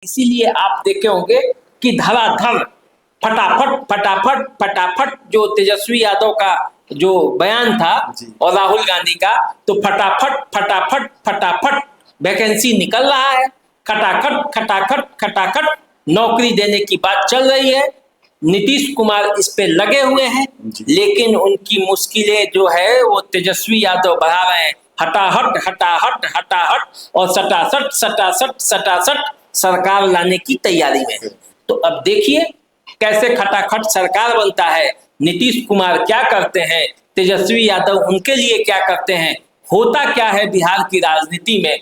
इसीलिए आप देखे होंगे कि धड़ाधड़ फटाफट फटाफट फटाफट जो तेजस्वी यादव का जो बयान था और राहुल गांधी का, तो फटाफट फटाफट फटाफट वैकेंसी निकल रहा है, खटाखट खटाखट खटाखट नौकरी देने की बात चल रही है। नीतीश कुमार इस पे लगे हुए हैं, लेकिन उनकी मुश्किलें जो है वो तेजस्वी यादव बढ़ा रहे हैं। हटाहट हटाहट हटाहट और सटासट सटासट सटासट सरकार लाने की तैयारी में है। तो अब देखिए कैसे खटाखट सरकार बनता है, नीतीश कुमार क्या करते हैं, तेजस्वी यादव उनके लिए क्या करते हैं, होता क्या है बिहार की राजनीति में।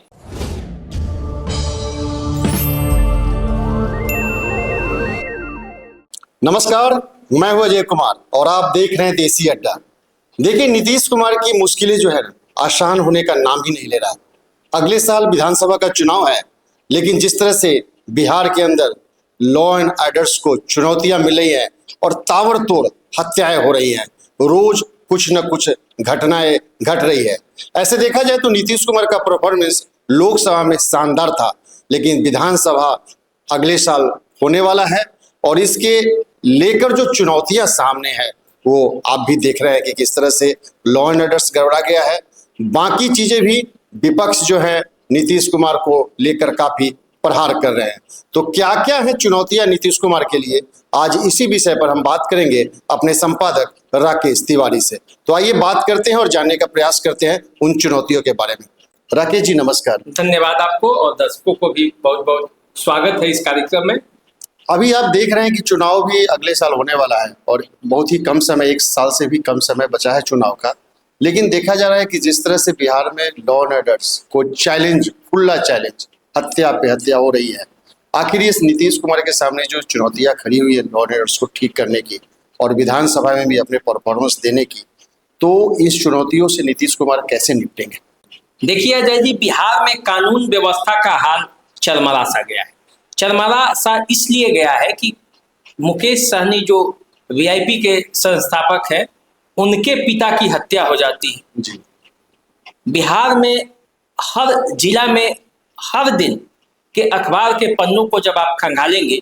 नमस्कार, मैं हूं अजय कुमार और आप देख रहे हैं देसी अड्डा। देखिए, नीतीश कुमार की मुश्किलें जो है आसान होने का नाम ही नहीं ले रहा। अगले साल विधानसभा का चुनाव है, लेकिन जिस तरह से बिहार के अंदर लॉ एंड ऑर्डर्स को चुनौतियां मिल रही हैं और ताबड़तोड़ हत्याएं हो रही हैं, रोज कुछ न कुछ घटनाएं घट रही है। ऐसे देखा जाए तो नीतीश कुमार का परफॉर्मेंस लोकसभा में शानदार था, लेकिन विधानसभा अगले साल होने वाला है और इसके लेकर जो चुनौतियां सामने है वो आप भी देख रहे हैं कि किस तरह से लॉ एंड ऑर्डर्स गड़बड़ा गया है। बाकी चीजें भी विपक्ष जो है नीतीश कुमार को लेकर काफी प्रहार कर रहे हैं। तो क्या क्या है चुनौतियां नीतीश कुमार के लिए, आज इसी विषय पर हम बात करेंगे अपने संपादक राकेश तिवारी से। तो आइए बात करते हैं और जानने का प्रयास करते हैं उन चुनौतियों के बारे में। राकेश जी नमस्कार। धन्यवाद आपको और दर्शकों को भी बहुत बहुत स्वागत है इस कार्यक्रम में। अभी आप देख रहे हैं कि चुनाव भी अगले साल होने वाला है और बहुत ही कम समय, एक साल से भी कम समय बचा है चुनाव का, लेकिन देखा जा रहा है कि जिस तरह से बिहार में लॉ एंड ऑर्डर्स को चैलेंज, खुला चैलेंज, हत्या पे हत्या हो रही है। आखिर इस नीतीश कुमार के सामने जो चुनौतियां खड़ी हुई है लॉ एंड ऑर्डर्स को ठीक करने की और विधानसभा में भी अपने परफॉर्मेंस देने की, तो इस चुनौतियों से नीतीश कुमार कैसे निपटेंगे? देखिए अजय जी, बिहार में कानून व्यवस्था का हाल चरमरा सा गया है। चरमरा सा इसलिए गया है कि मुकेश सहनी जो वीआईपी के संस्थापक हैं, उनके पिता की हत्या हो जाती है जी। बिहार में हर जिला में हर दिन के अखबार के पन्नों को जब आप खंगालेंगे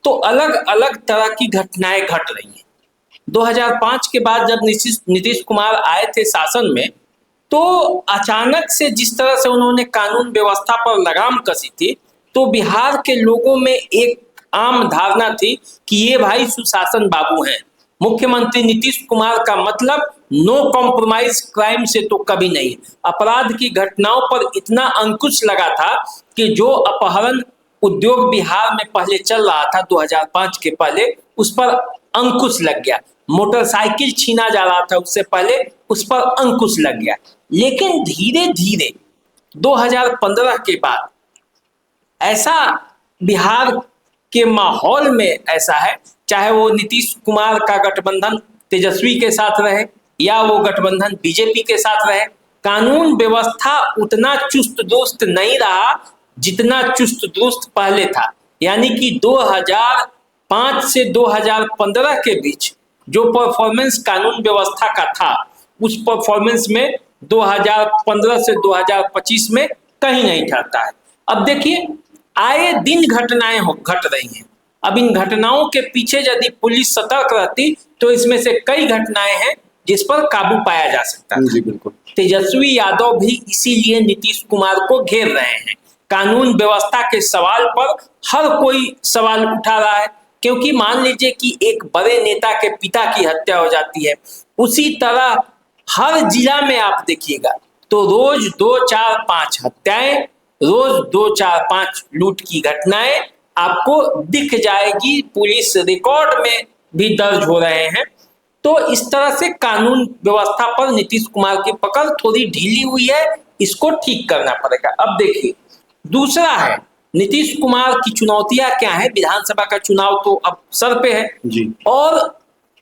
तो अलग अलग तरह की घटनाएं घट रही हैं। 2005 के बाद जब नीतीश कुमार आए थे शासन में, तो अचानक से जिस तरह से उन्होंने कानून व्यवस्था पर लगाम कसी थी, तो बिहार के लोगों में एक आम धारणा थी कि ये भाई सुशासन बाबू हैं। मुख्यमंत्री नीतीश कुमार का मतलब नो कॉम्प्रोमाइज क्राइम से तो कभी नहीं। अपराध की घटनाओं पर इतना अंकुश लगा था कि जो अपहरण उद्योग बिहार में पहले चल रहा था 2005 के पहले, उस पर अंकुश लग गया। मोटरसाइकिल छीना जा रहा था उससे पहले, उस पर अंकुश लग गया। लेकिन धीरे धीरे 2015 के बाद ऐसा बिहार के माहौल में ऐसा है, चाहे वो नीतीश कुमार का गठबंधन तेजस्वी के साथ रहे या वो गठबंधन बीजेपी के साथ रहे, कानून व्यवस्था उतना चुस्त दुरुस्त नहीं रहा जितना चुस्त दुरुस्त पहले था। यानी कि 2005 से 2015 के बीच जो परफॉर्मेंस कानून व्यवस्था का था, उस परफॉर्मेंस में 2015 से 2025 में कहीं नहीं ठहरता है। अब देखिए, आए दिन घटनाएं घट रही हैं। अब इन घटनाओं के पीछे यदि पुलिस सतर्क रहती तो इसमें से कई घटनाएं हैं जिस पर काबू पाया जा सकता है। जी बिल्कुल। तेजस्वी यादव भी इसीलिए नीतीश कुमार को घेर रहे हैं। कानून व्यवस्था के सवाल पर हर कोई सवाल उठा रहा है, क्योंकि मान लीजिए कि एक बड़े नेता के पिता की हत्या हो जाती है, उसी तरह हर जिला में आप देखिएगा तो रोज 2, 4, 5 हत्याएं, रोज 2, 4, 5 लूट की घटनाएं आपको दिख जाएगी। पुलिस रिकॉर्ड में भी दर्ज हो रहे हैं। तो इस तरह से कानून व्यवस्था पर नीतीश कुमार की पकड़ थोड़ी ढीली हुई है, इसको ठीक करना पड़ेगा। अब देखिए, दूसरा है नीतीश कुमार की चुनौतियां क्या है। विधानसभा का चुनाव तो अब सर पे है जी। और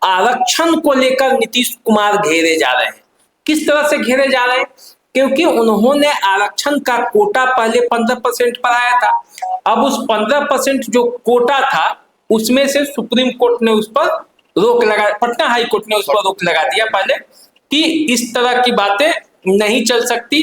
आरक्षण को लेकर नीतीश कुमार घेरे जा रहे हैं। किस तरह से घेरे जा रहे हैं? क्योंकि उन्होंने आरक्षण का कोटा पहले 15% पर आया था। अब उस 15% जो कोटा था उसमें से सुप्रीम कोर्ट ने उस पर रोक लगा, पटना हाई कोर्ट ने उस पर रोक लगा दिया पहले कि इस तरह की बातें नहीं चल सकती।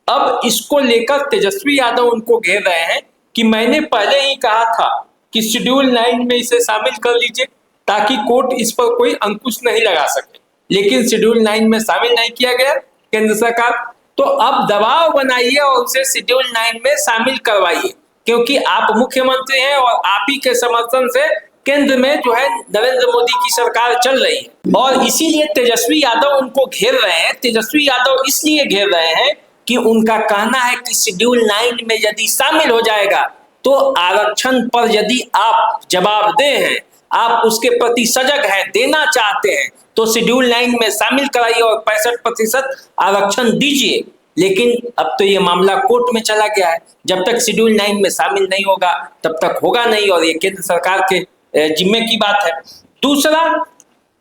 अब इसको लेकर तेजस्वी यादव उनको घेर रहे हैं कि मैंने पहले ही कहा था कि शेड्यूल 9 में इसे शामिल कर लीजिए ताकि कोर्ट इस पर कोई अंकुश नहीं लगा सके, लेकिन शेड्यूल 9 में शामिल नहीं किया गया केंद्र सरकार। तो अब दबाव बनाइए और उसे शेड्यूल 9 में शामिल करवाइए, क्योंकि आप मुख्यमंत्री हैं और आप ही के समर्थन से केंद्र में जो है नरेंद्र मोदी की सरकार चल रही है। और इसीलिए तेजस्वी यादव उनको घेर रहे हैं। तेजस्वी यादव इसलिए घेर रहे हैं कि उनका कहना है कि शेड्यूल 9 में यदि शामिल हो जाएगा तो आरक्षण पर यदि आप जवाबदेह हैं, आप उसके प्रति सजग हैं, देना चाहते हैं, तो शेड्यूल 9 में शामिल कराइए और 65% आरक्षण दीजिए। लेकिन अब तो ये मामला कोर्ट में चला गया है। जब तक शेड्यूल 9 में शामिल नहीं होगा तब तक होगा नहीं, और ये केंद्र सरकार के जिम्मे की बात है। दूसरा,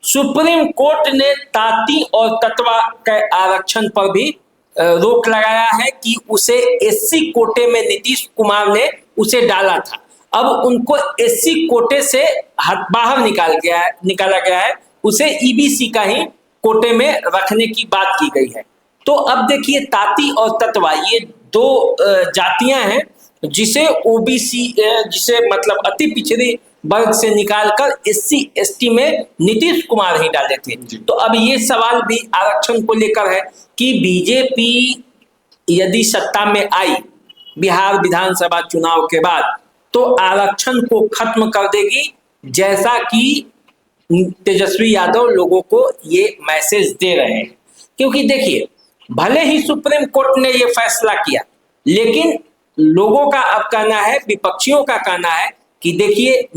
सुप्रीम कोर्ट ने ताती और ततवा के आरक्षण पर भी रोक लगाया है कि उसे एससी कोटे में नीतीश कुमार ने उसे डाला था। अब उनको एससी कोटे से बाहर निकाला गया है, उसे ईबीसी का ही कोटे में रखने की बात की गई है। तो अब देखिए, ताती और ततवा ये दो जातियां हैं जिसे ओबीसी, जिसे मतलब अति पिछड़ी वर्ग से निकालकर एससी एसटी में नीतीश कुमार ही डाले थे। तो अब ये सवाल भी आरक्षण को लेकर है कि बीजेपी यदि सत्ता में आई बिहार विधानसभा चुनाव के बाद तो आरक्षण को खत्म कर देगी, जैसा कि तेजस्वी यादव लोगों को ये मैसेज दे रहे हैं। क्योंकि देखिए, भले ही सुप्रीम कोर्ट ने ये फैसला किया, लेकिन लोगों का अब कहना है, विपक्षियों का कहना है कि देखिए,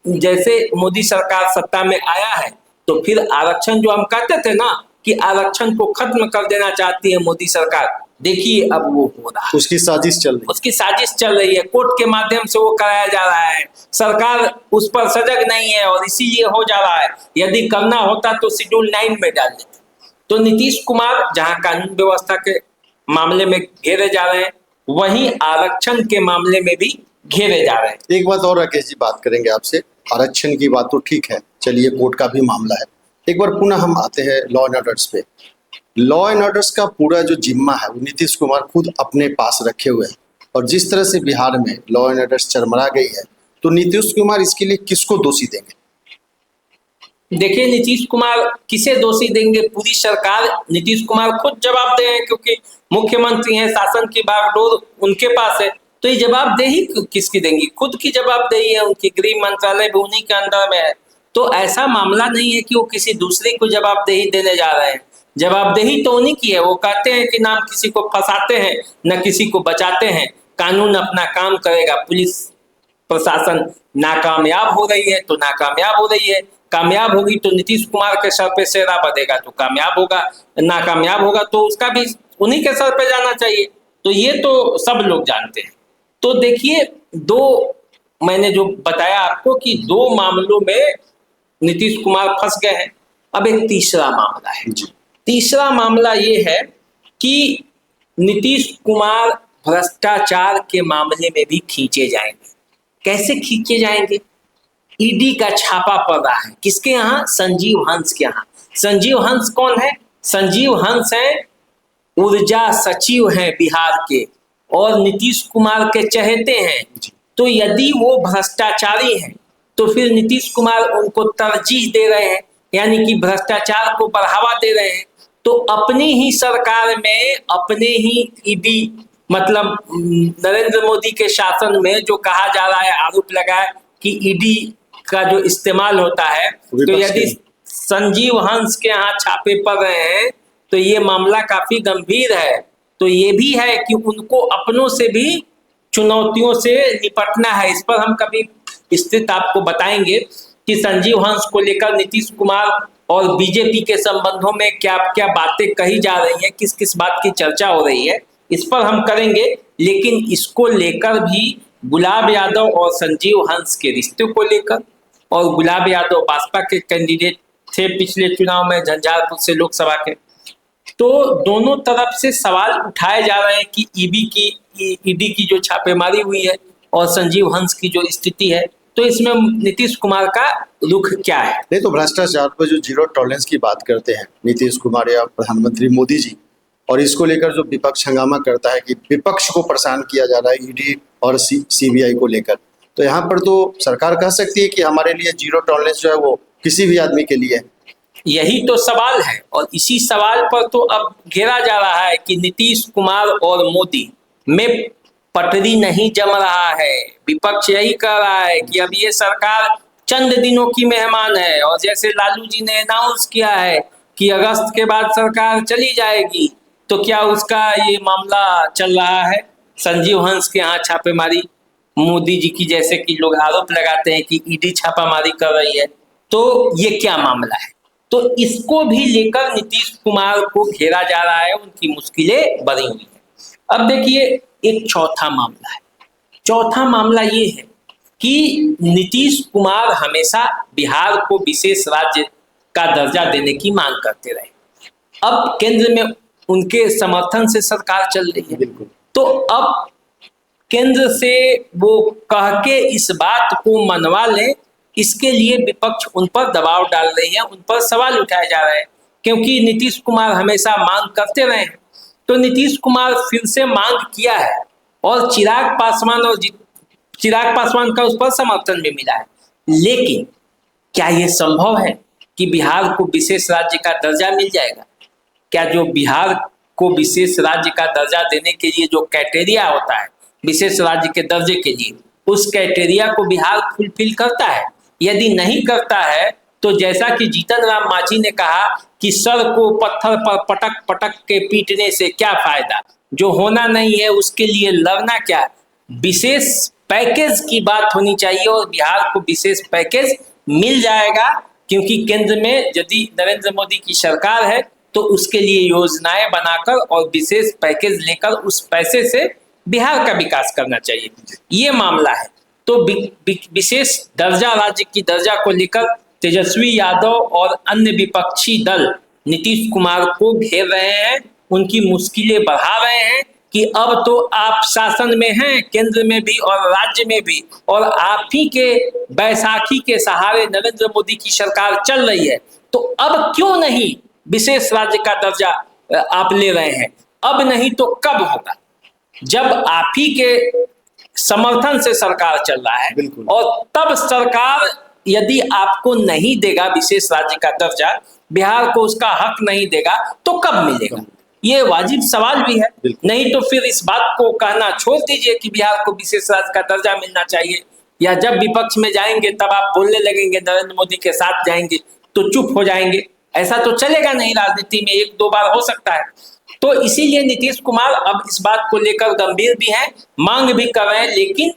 जैसे मोदी सरकार सत्ता में आया है तो फिर आरक्षण जो हम कहते थे ना कि आरक्षण को खत्म कर देना चाहती है मोदी सरकार, देखिए अब वो हो रहा है। उसकी साजिश चल रही है, कोर्ट के माध्यम से वो कराया जा रहा है। सरकार उस पर सजग नहीं है और इसीलिए हो जा रहा है। यदि करना होता तो शेड्यूल 9 में डाल देते। तो नीतीश कुमार जहां कानून व्यवस्था के मामले में घेरे जा रहे हैं, वहीं आरक्षण के मामले में भी घेरे जा रहे हैं। एक बात और राकेश जी बात करेंगे आपसे, आरक्षण की बात तो ठीक है, चलिए कोर्ट का भी मामला है। एक बार पुनः हम आते हैं लॉ एंड ऑर्डर्स पे। लॉ एंड ऑर्डर्स का पूरा जो जिम्मा है वो नीतीश कुमार खुद अपने पास रखे हुए हैं, और जिस तरह से बिहार में लॉ एंड ऑर्डर्स चरमरा गई है, तो नीतीश कुमार इसके लिए किसको दोषी देंगे? देखिए, नीतीश कुमार किसे दोषी देंगे? पूरी सरकार। नीतीश कुमार खुद जवाबदेह है, क्योंकि मुख्यमंत्री हैं, शासन की बागडोर उनके पास है। तो ये जवाबदेही किसकी देंगी? खुद की जवाबदेही है, उनकी गृह मंत्रालय भी उन्हीं के अंदर में है। तो ऐसा मामला नहीं है कि वो किसी दूसरे को जवाबदेही देने जा रहे हैं। जवाबदेही तो उन्हीं की है। वो कहते हैं कि ना किसी को फंसाते हैं न किसी को बचाते हैं, कानून अपना काम करेगा। पुलिस प्रशासन नाकामयाब हो रही है तो नाकामयाब हो रही है, कामयाब होगी तो नीतीश कुमार के सर पे सेहरा बंधेगा तो कामयाब होगा, नाकामयाब होगा तो उसका भी उन्हीं के सर पे जाना चाहिए। तो ये तो सब लोग जानते हैं। तो देखिए, मैंने जो बताया आपको कि 2 मामलों में नीतीश कुमार फंस गए हैं। अब एक तीसरा मामला है। तीसरा मामला ये है कि नीतीश कुमार भ्रष्टाचार के मामले में भी खींचे जाएंगे। कैसे खींचे जाएंगे? ईडी का छापा पड़ रहा है। किसके यहाँ? संजीव हंस के यहाँ। संजीव हंस कौन है? संजीव हंस है ऊर्जा सचिव हैं बिहार के और नीतीश कुमार के चहेते हैं। तो यदि वो भ्रष्टाचारी हैं तो फिर नीतीश कुमार उनको तरजीह दे रहे हैं, यानी कि भ्रष्टाचार को बढ़ावा दे रहे हैं। तो अपनी ही सरकार में, अपने ही ईडी मतलब नरेंद्र मोदी के शासन में जो कहा जा रहा है, आरोप लगा है कि ईडी का जो इस्तेमाल होता है, तो यदि संजीव हंस के यहाँ छापे पड़ रहे हैं तो ये मामला काफी गंभीर है। तो ये भी है कि उनको अपनों से भी चुनौतियों से निपटना है। इस पर हम कभी विस्तृत आपको बताएंगे कि संजीव हंस को लेकर नीतीश कुमार और बीजेपी के संबंधों में क्या क्या बातें कही जा रही हैं, किस किस बात की चर्चा हो रही है, इस पर हम करेंगे। लेकिन इसको लेकर भी गुलाब यादव और संजीव हंस के रिश्ते को लेकर, और गुलाब यादव भाजपा के कैंडिडेट थे पिछले चुनाव में झंझारपुर से लोकसभा के, तो दोनों तरफ से सवाल उठाए जा रहे हैं कि ईडी की जो छापेमारी हुई है और संजीव हंस की जो स्थिति है, तो इसमें नीतीश कुमार का रुख क्या है? नहीं, तो भ्रष्टाचार पर जो जीरो टॉलरेंस की बात करते हैं नीतीश कुमार या प्रधानमंत्री मोदी जी, और इसको लेकर जो विपक्ष हंगामा करता है कि विपक्ष को परेशान किया जा रहा है ईडी और सीबीआई को लेकर। तो यहाँ पर तो सरकार कह सकती है कि हमारे लिए जीरो टॉलरेंस जो है वो किसी भी आदमी के लिए है। यही तो सवाल है, और इसी सवाल पर तो अब घेरा जा रहा है कि नीतीश कुमार और मोदी में पटरी नहीं जम रहा है। विपक्ष यही कह रहा है कि अब ये सरकार चंद दिनों की मेहमान है, और जैसे लालू जी ने अनाउंस किया है कि अगस्त के बाद सरकार चली जाएगी, तो क्या उसका ये मामला चल रहा है संजीव हंस के यहाँ छापेमारी, मोदी जी की, जैसे कि लोग आरोप लगाते हैं कि ईडी छापामारी कर रही है, तो ये क्या मामला है। तो इसको भी लेकर नीतीश कुमार को घेरा जा रहा है, उनकी मुश्किलें बढ़ी हुई है। अब देखिए, एक चौथा मामला है। चौथा मामला ये है कि नीतीश कुमार हमेशा बिहार को विशेष राज्य का दर्जा देने की मांग करते रहे। अब केंद्र में उनके समर्थन से सरकार चल रही है, तो अब केंद्र से वो कह के इस बात को मनवा लें, इसके लिए विपक्ष उन पर दबाव डाल रही है, उन पर सवाल उठाए जा रहे हैं, क्योंकि नीतीश कुमार हमेशा मांग करते रहे हैं। तो नीतीश कुमार फिर से मांग किया है, और चिराग पासवान का उस पर समर्थन भी मिला है। लेकिन क्या ये संभव है कि बिहार को विशेष राज्य का दर्जा मिल जाएगा? क्या जो बिहार को विशेष राज्य का दर्जा देने के लिए जो क्राइटेरिया होता है विशेष राज्य के दर्जे के लिए, उस क्राइटेरिया को बिहार फुलफिल करता है? यदि नहीं करता है तो जैसा कि जीतन राम मांझी ने कहा कि सर को पत्थर पर पटक पटक के पीटने से क्या फायदा, जो होना नहीं है उसके लिए लड़ना क्या। विशेष पैकेज की बात होनी चाहिए, और बिहार को विशेष पैकेज मिल जाएगा, क्योंकि केंद्र में यदि नरेंद्र मोदी की सरकार है तो उसके लिए योजनाएं बनाकर और विशेष पैकेज लेकर उस पैसे से बिहार का विकास करना चाहिए। ये मामला है। तो विशेष दर्जा, राज्य की दर्जा को लेकर तेजस्वी यादव और अन्य विपक्षी दल नीतीश कुमार को घेर रहे हैं, उनकी मुश्किलें बढ़ा रहे हैं कि अब तो आप शासन में हैं, केंद्र में भी और राज्य में भी, और आप ही के बैसाखी के सहारे नरेंद्र मोदी की सरकार चल रही है, तो अब क्यों नहीं विशेष राज्य का दर्जा आप ले रहे हैं? अब नहीं तो कब होगा? जब आप ही के समर्थन से सरकार चल रहा है, और तब सरकार यदि आपको नहीं देगा विशेष राज्य का दर्जा, बिहार को उसका हक नहीं देगा, तो कब मिलेगा? ये वाजिब सवाल भी है। नहीं तो फिर इस बात को कहना छोड़ दीजिए कि बिहार को विशेष राज्य का दर्जा मिलना चाहिए, या जब विपक्ष में जाएंगे तब आप बोलने लगेंगे नरेंद्र मोदी के साथ जाएंगे तो चुप हो जाएंगे। ऐसा तो चलेगा नहीं, राजनीति में एक दो बार हो सकता है। तो इसीलिए नीतीश कुमार अब इस बात को लेकर गंभीर भी हैं, मांग भी कर रहे हैं, लेकिन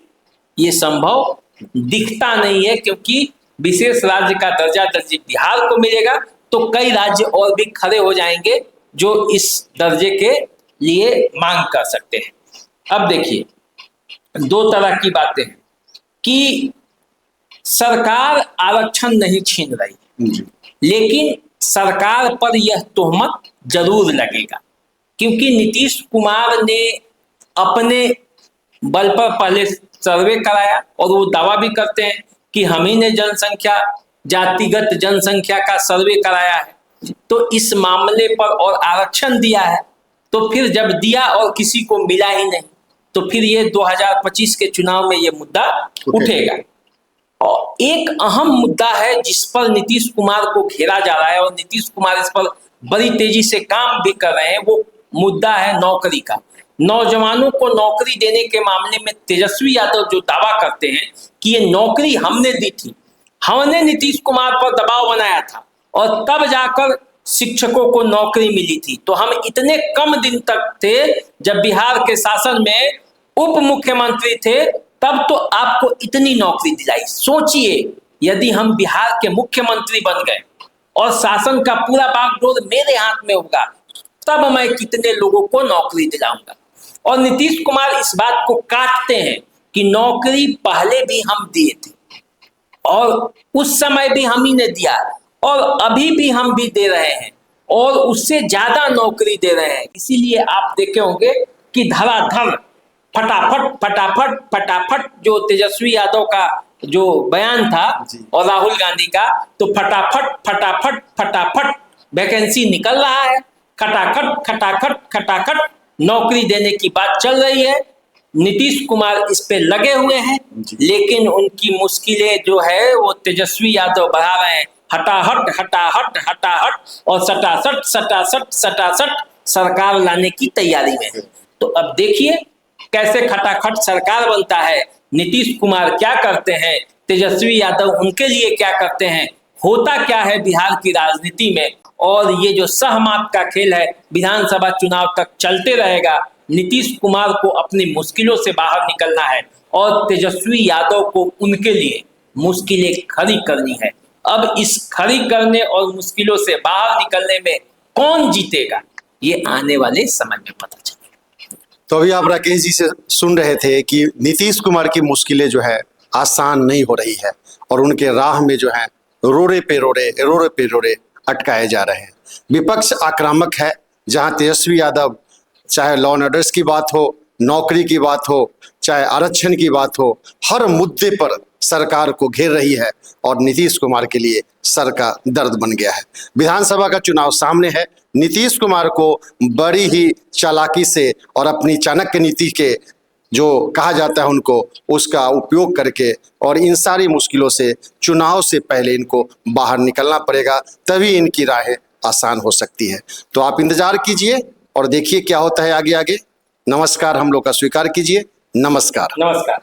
ये संभव दिखता नहीं है, क्योंकि विशेष राज्य का दर्जा यदि बिहार को मिलेगा तो कई राज्य और भी खड़े हो जाएंगे जो इस दर्जे के लिए मांग कर सकते हैं। अब देखिए, दो तरह की बातें हैं कि सरकार आरक्षण नहीं छीन रही, लेकिन सरकार पर यह तोहमत जरूर लगेगा, क्योंकि नीतीश कुमार ने अपने बल पर पहले सर्वे कराया, और वो दावा भी करते हैं कि हम ही ने जनसंख्या, जातिगत जनसंख्या का सर्वे कराया है, तो इस मामले पर और आरक्षण दिया है। तो फिर जब दिया और किसी को मिला ही नहीं, तो फिर ये 2025 के चुनाव में ये मुद्दा उठेगा। और एक अहम मुद्दा है जिस पर नीतीश कुमार को घेरा जा रहा है, और नीतीश कुमार इस पर बड़ी तेजी से काम भी कर रहे हैं, वो मुद्दा है नौकरी का। नौजवानों को नौकरी देने के मामले में तेजस्वी यादव जो दावा करते हैं कि ये नौकरी हमने दी थी, हमने नीतीश कुमार पर दबाव बनाया था, और तब जाकर शिक्षकों को नौकरी मिली थी। तो हम इतने कम दिन तक थे जब बिहार के शासन में उप मुख्यमंत्री थे, तब तो आपको इतनी नौकरी दिलाई। सोचिए, यदि हम बिहार के मुख्यमंत्री बन गए और शासन का पूरा बागडोर मेरे हाथ में होगा, तब मैं कितने लोगों को नौकरी दिलाऊंगा। और नीतीश कुमार इस बात को काटते हैं कि नौकरी पहले भी हम दिए थे, और उस समय भी हम ही ने दिया, और अभी भी हम भी दे रहे हैं, और उससे ज्यादा नौकरी दे रहे हैं। इसीलिए आप देखे होंगे कि धड़ाधड़, फटाफट फटाफट फटाफट, जो तेजस्वी यादव का जो बयान था और राहुल गांधी का, तो फटाफट फटाफट फटाफट वैकेंसी निकल रहा है, खटाखट खटाखट खटाखट नौकरी देने की बात चल रही है। नीतीश कुमार इस पे लगे हुए हैं, लेकिन उनकी मुश्किलें जो है वो तेजस्वी यादव बढ़ा रहे हैं। हटाहट हटाहट हटाहट और सटासट सटासट सटासट सरकार लाने की तैयारी में है। तो अब देखिए कैसे खटाखट सरकार बनता है, नीतीश कुमार क्या करते हैं, तेजस्वी यादव उनके लिए क्या करते हैं, होता क्या है बिहार की राजनीति में। और ये जो सहमात का खेल है विधानसभा चुनाव तक चलते रहेगा। नीतीश कुमार को अपनी मुश्किलों से बाहर निकलना है और तेजस्वी यादव को उनके लिए मुश्किलें खड़ी करनी है। अब इस खड़ी करने और मुश्किलों से बाहर निकलने में कौन जीतेगा, ये आने वाले समय में पता चलेगा। तो अभी आप राकेश जी से सुन रहे थे कि नीतीश कुमार की मुश्किलें जो है आसान नहीं हो रही है और उनके राह में जो है रोड़े पे रोड़े अटकाए जा रहे हैं। विपक्ष आक्रामक है, जहां तेजस्वी यादव चाहे लॉ एंड ऑर्डर्स की बात हो, नौकरी की बात हो, चाहे आरक्षण की बात हो, हर मुद्दे पर सरकार को घेर रही है और नीतीश कुमार के लिए सर का दर्द बन गया है। विधानसभा का चुनाव सामने है। नीतीश कुमार को बड़ी ही चालाकी से और अपनी चाणक्य नीति के जो कहा जाता है उनको, उसका उपयोग करके और इन सारी मुश्किलों से चुनाव से पहले इनको बाहर निकलना पड़ेगा, तभी इनकी राहें आसान हो सकती है। तो आप इंतजार कीजिए और देखिए क्या होता है आगे आगे। नमस्कार हम लोग का स्वीकार कीजिए। नमस्कार। नमस्कार।